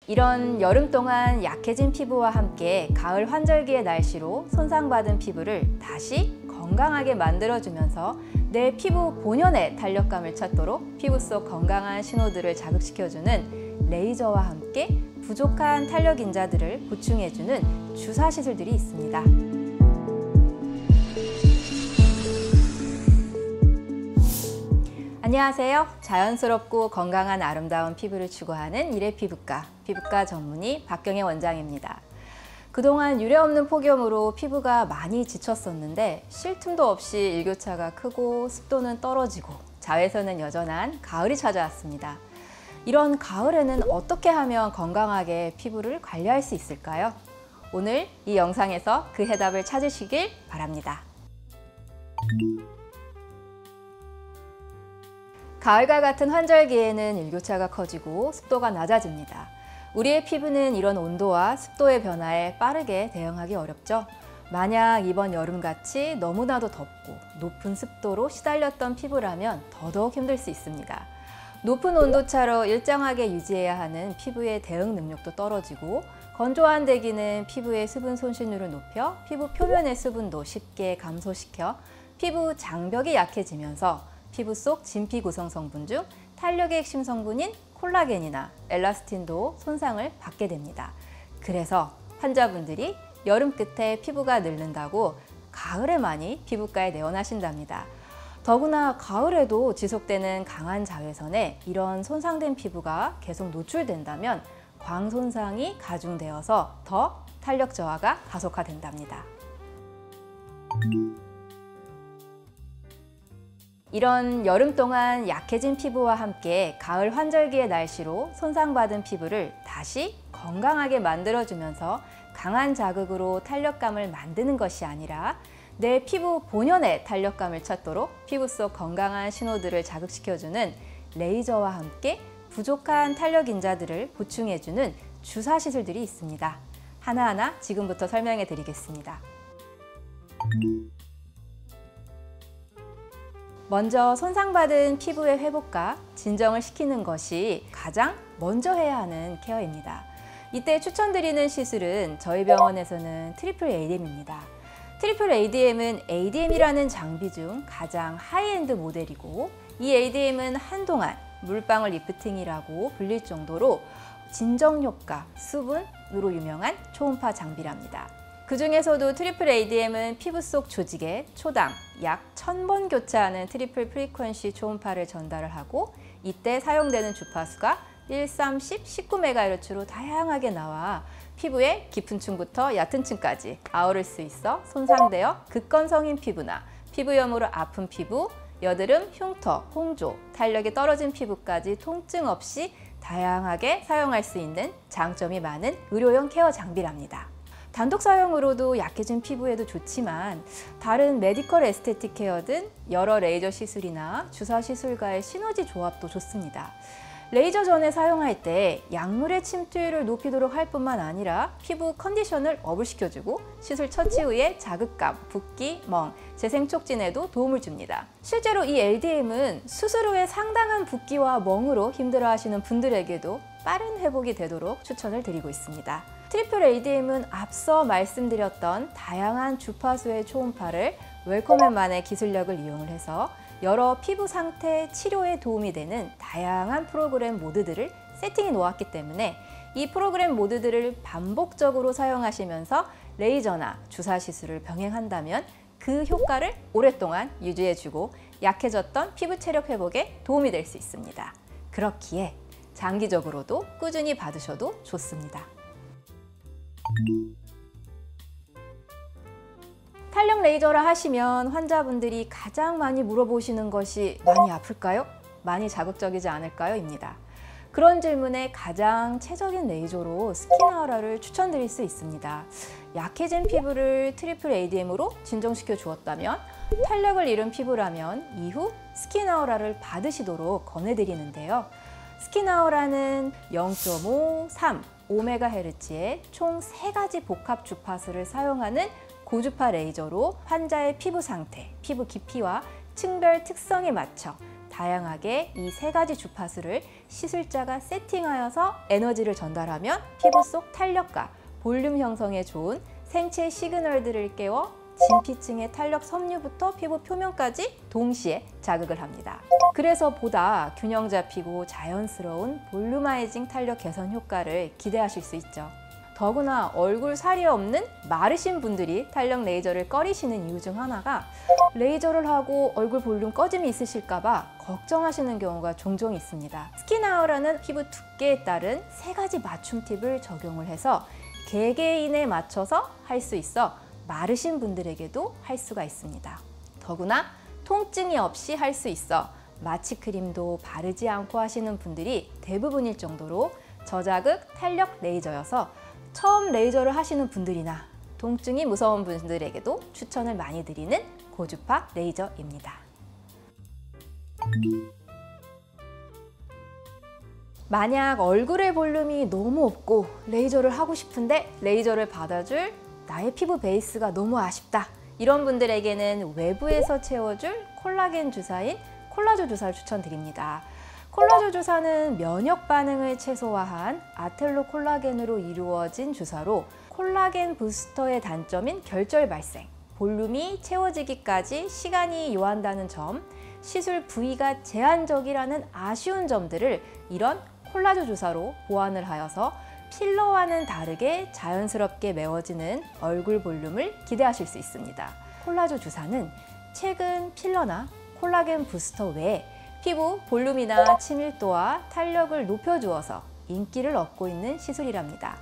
이런 여름 동안 약해진 피부와 함께 가을 환절기의 날씨로 손상받은 피부를 다시 건강하게 만들어주면서 내 피부 본연의 탄력감을 찾도록 피부 속 건강한 신호들을 자극시켜주는 레이저와 함께 부족한 탄력 인자들을 보충해주는 주사 시술들이 있습니다. 안녕하세요. 자연스럽고 건강한 아름다운 피부를 추구하는 이래피부과 피부과 전문의 박경혜 원장입니다. 그동안 유례없는 폭염으로 피부가 많이 지쳤었는데 쉴 틈도 없이 일교차가 크고 습도는 떨어지고 자외선은 여전한 가을이 찾아왔습니다. 이런 가을에는 어떻게 하면 건강하게 피부를 관리할 수 있을까요? 오늘 이 영상에서 그 해답을 찾으시길 바랍니다. 가을과 같은 환절기에는 일교차가 커지고 습도가 낮아집니다. 우리의 피부는 이런 온도와 습도의 변화에 빠르게 대응하기 어렵죠. 만약 이번 여름같이 너무나도 덥고 높은 습도로 시달렸던 피부라면 더더욱 힘들 수 있습니다. 높은 온도차로 일정하게 유지해야 하는 피부의 대응 능력도 떨어지고 건조한 대기는 피부의 수분 손실률을 높여 피부 표면의 수분도 쉽게 감소시켜 피부 장벽이 약해지면서 피부 속 진피 구성 성분 중 탄력의 핵심 성분인 콜라겐이나 엘라스틴도 손상을 받게 됩니다. 그래서 환자분들이 여름 끝에 피부가 늙는다고 가을에 많이 피부과에 내원하신답니다. 더구나 가을에도 지속되는 강한 자외선에 이런 손상된 피부가 계속 노출된다면 광손상이 가중되어서 더 탄력 저하가 가속화된답니다. 이런 여름 동안 약해진 피부와 함께 가을 환절기의 날씨로 손상받은 피부를 다시 건강하게 만들어주면서 강한 자극으로 탄력감을 만드는 것이 아니라 내 피부 본연의 탄력감을 찾도록 피부 속 건강한 신호들을 자극시켜주는 레이저와 함께 부족한 탄력 인자들을 보충해주는 주사 시술들이 있습니다. 하나하나 지금부터 설명해 드리겠습니다. 먼저 손상받은 피부의 회복과 진정을 시키는 것이 가장 먼저 해야 하는 케어입니다. 이때 추천드리는 시술은 저희 병원에서는 트리플 ADM입니다. 트리플 ADM은 ADM이라는 장비 중 가장 하이엔드 모델이고 이 ADM은 한동안 물방울 리프팅이라고 불릴 정도로 진정 효과, 수분으로 유명한 초음파 장비랍니다. 그 중에서도 트리플 ADM은 피부 속 조직에 초당 약 1000번 교차하는 트리플 프리퀀시 초음파를 전달을 하고 이때 사용되는 주파수가 1, 3, 10, 19MHz로 다양하게 나와 피부의 깊은 층부터 얕은 층까지 아우를 수 있어 손상되어 극건성인 피부나 피부염으로 아픈 피부, 여드름, 흉터, 홍조, 탄력이 떨어진 피부까지 통증 없이 다양하게 사용할 수 있는 장점이 많은 의료용 케어 장비랍니다. 단독 사용으로도 약해진 피부에도 좋지만 다른 메디컬 에스테틱 케어 등 여러 레이저 시술이나 주사 시술과의 시너지 조합도 좋습니다. 레이저 전에 사용할 때 약물의 침투율을 높이도록 할 뿐만 아니라 피부 컨디션을 업을 시켜주고 시술 처치 후에 자극감, 붓기, 멍, 재생 촉진에도 도움을 줍니다. 실제로 이 LDM은 수술 후에 상당한 붓기와 멍으로 힘들어하시는 분들에게도 빠른 회복이 되도록 추천을 드리고 있습니다. 트리플 ADM은 앞서 말씀드렸던 다양한 주파수의 초음파를 웰컴앤만의 기술력을 이용을 해서 여러 피부 상태 치료에 도움이 되는 다양한 프로그램 모드들을 세팅해 놓았기 때문에 이 프로그램 모드들을 반복적으로 사용하시면서 레이저나 주사 시술을 병행한다면 그 효과를 오랫동안 유지해주고 약해졌던 피부 체력 회복에 도움이 될 수 있습니다. 그렇기에 장기적으로도 꾸준히 받으셔도 좋습니다. 탄력 레이저를 하시면 환자분들이 가장 많이 물어보시는 것이 많이 아플까요? 많이 자극적이지 않을까요? 입니다. 그런 질문에 가장 최적인 레이저로 스키나우라를 추천드릴 수 있습니다. 약해진 피부를 트리플 ADM으로 진정시켜 주었다면 탄력을 잃은 피부라면 이후 스키나우라를 받으시도록 권해드리는데요. 스키나우라는 0.5, 3, 5MHz의 총 3가지 복합 주파수를 사용하는 고주파 레이저로 환자의 피부 상태, 피부 깊이와 층별 특성에 맞춰 다양하게 이 세 가지 주파수를 시술자가 세팅하여서 에너지를 전달하면 피부 속 탄력과 볼륨 형성에 좋은 생체 시그널들을 깨워 진피층의 탄력 섬유부터 피부 표면까지 동시에 자극을 합니다. 그래서 보다 균형 잡히고 자연스러운 볼루마이징 탄력 개선 효과를 기대하실 수 있죠. 더구나 얼굴 살이 없는 마르신 분들이 탄력 레이저를 꺼리시는 이유 중 하나가 레이저를 하고 얼굴 볼륨 꺼짐이 있으실까 봐 걱정하시는 경우가 종종 있습니다. 스킨아우라는 피부 두께에 따른 세 가지 맞춤 팁을 적용을 해서 개개인에 맞춰서 할 수 있어 마르신 분들에게도 할 수가 있습니다. 더구나 통증이 없이 할 수 있어 마취 크림도 바르지 않고 하시는 분들이 대부분일 정도로 저자극 탄력 레이저여서 처음 레이저를 하시는 분들이나 통증이 무서운 분들에게도 추천을 많이 드리는 고주파 레이저입니다. 만약 얼굴의 볼륨이 너무 없고 레이저를 하고 싶은데 레이저를 받아줄 나의 피부 베이스가 너무 아쉽다, 이런 분들에게는 외부에서 채워줄 콜라겐 주사인 콜라조 주사를 추천드립니다. 콜라조 주사는 면역 반응을 최소화한 아텔로 콜라겐으로 이루어진 주사로 콜라겐 부스터의 단점인 결절 발생, 볼륨이 채워지기까지 시간이 요한다는 점, 시술 부위가 제한적이라는 아쉬운 점들을 이런 콜라조 주사로 보완을 하여서 필러와는 다르게 자연스럽게 메워지는 얼굴 볼륨을 기대하실 수 있습니다. 콜라조 주사는 최근 필러나 콜라겐 부스터 외에 피부 볼륨이나 친밀도와 탄력을 높여주어서 인기를 얻고 있는 시술이랍니다.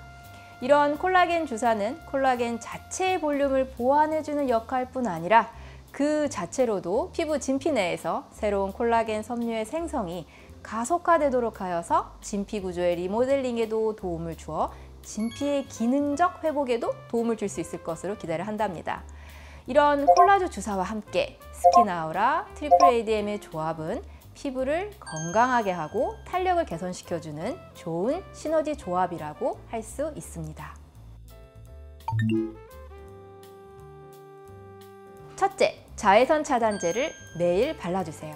이런 콜라겐 주사는 콜라겐 자체의 볼륨을 보완해주는 역할뿐 아니라 그 자체로도 피부 진피 내에서 새로운 콜라겐 섬유의 생성이 가속화되도록 하여서 진피 구조의 리모델링에도 도움을 주어 진피의 기능적 회복에도 도움을 줄 수 있을 것으로 기대를 한답니다. 이런 콜라조 주사와 함께 스킨아우라 트리플 ADM의 조합은 피부를 건강하게 하고 탄력을 개선시켜주는 좋은 시너지 조합이라고 할 수 있습니다. 첫째, 자외선 차단제를 매일 발라주세요.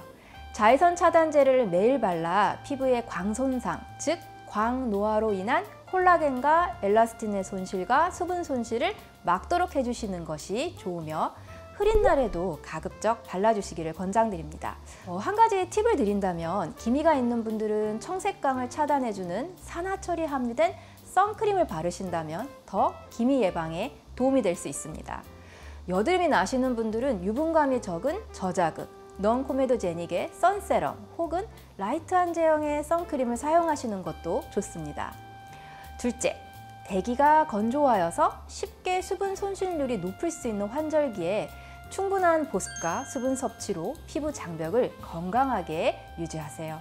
자외선 차단제를 매일 발라 피부의 광손상, 즉 광노화로 인한 콜라겐과 엘라스틴의 손실과 수분 손실을 막도록 해주시는 것이 좋으며 흐린 날에도 가급적 발라주시기를 권장드립니다. 한 가지 팁을 드린다면 기미가 있는 분들은 청색광을 차단해주는 산화 처리 함유된 선크림을 바르신다면 더 기미 예방에 도움이 될 수 있습니다. 여드름이 나시는 분들은 유분감이 적은 저자극, 넌코메도제닉의 선세럼 혹은 라이트한 제형의 선크림을 사용하시는 것도 좋습니다. 둘째, 대기가 건조하여서 쉽게 수분 손실률이 높을 수 있는 환절기에 충분한 보습과 수분 섭취로 피부 장벽을 건강하게 유지하세요.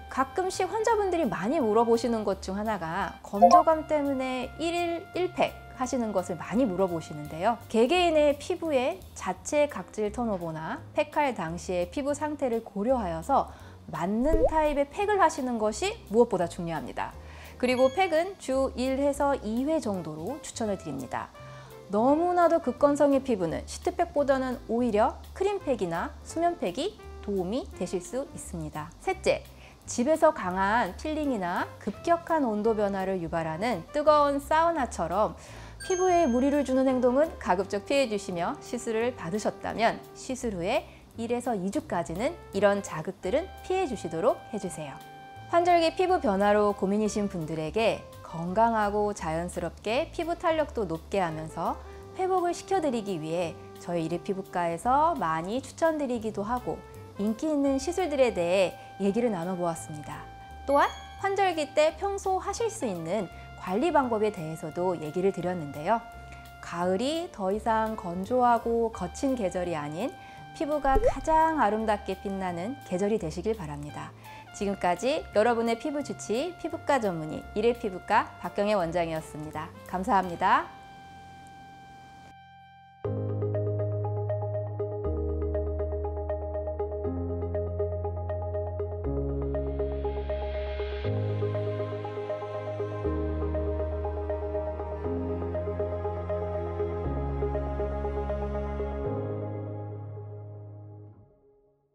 가끔씩 환자분들이 많이 물어보시는 것 중 하나가 건조감 때문에 1일 1팩 하시는 것을 많이 물어보시는데요. 개개인의 피부의 자체 각질 턴오버나 팩할 당시의 피부 상태를 고려하여서 맞는 타입의 팩을 하시는 것이 무엇보다 중요합니다. 그리고 팩은 주 1회에서 2회 정도로 추천을 드립니다. 너무나도 극건성의 피부는 시트팩보다는 오히려 크림팩이나 수면팩이 도움이 되실 수 있습니다. 셋째, 집에서 강한 필링이나 급격한 온도 변화를 유발하는 뜨거운 사우나처럼 피부에 무리를 주는 행동은 가급적 피해 주시며 시술을 받으셨다면 시술 후에 1에서 2주까지는 이런 자극들은 피해 주시도록 해주세요. 환절기 피부 변화로 고민이신 분들에게 건강하고 자연스럽게 피부 탄력도 높게 하면서 회복을 시켜드리기 위해 저희 이르피부과에서 많이 추천드리기도 하고 인기 있는 시술들에 대해 얘기를 나눠보았습니다. 또한 환절기 때 평소 하실 수 있는 관리 방법에 대해서도 얘기를 드렸는데요. 가을이 더 이상 건조하고 거친 계절이 아닌 피부가 가장 아름답게 빛나는 계절이 되시길 바랍니다. 지금까지 여러분의 피부 주치 피부과 전문의 이르피부과 박경혜 원장이었습니다. 감사합니다.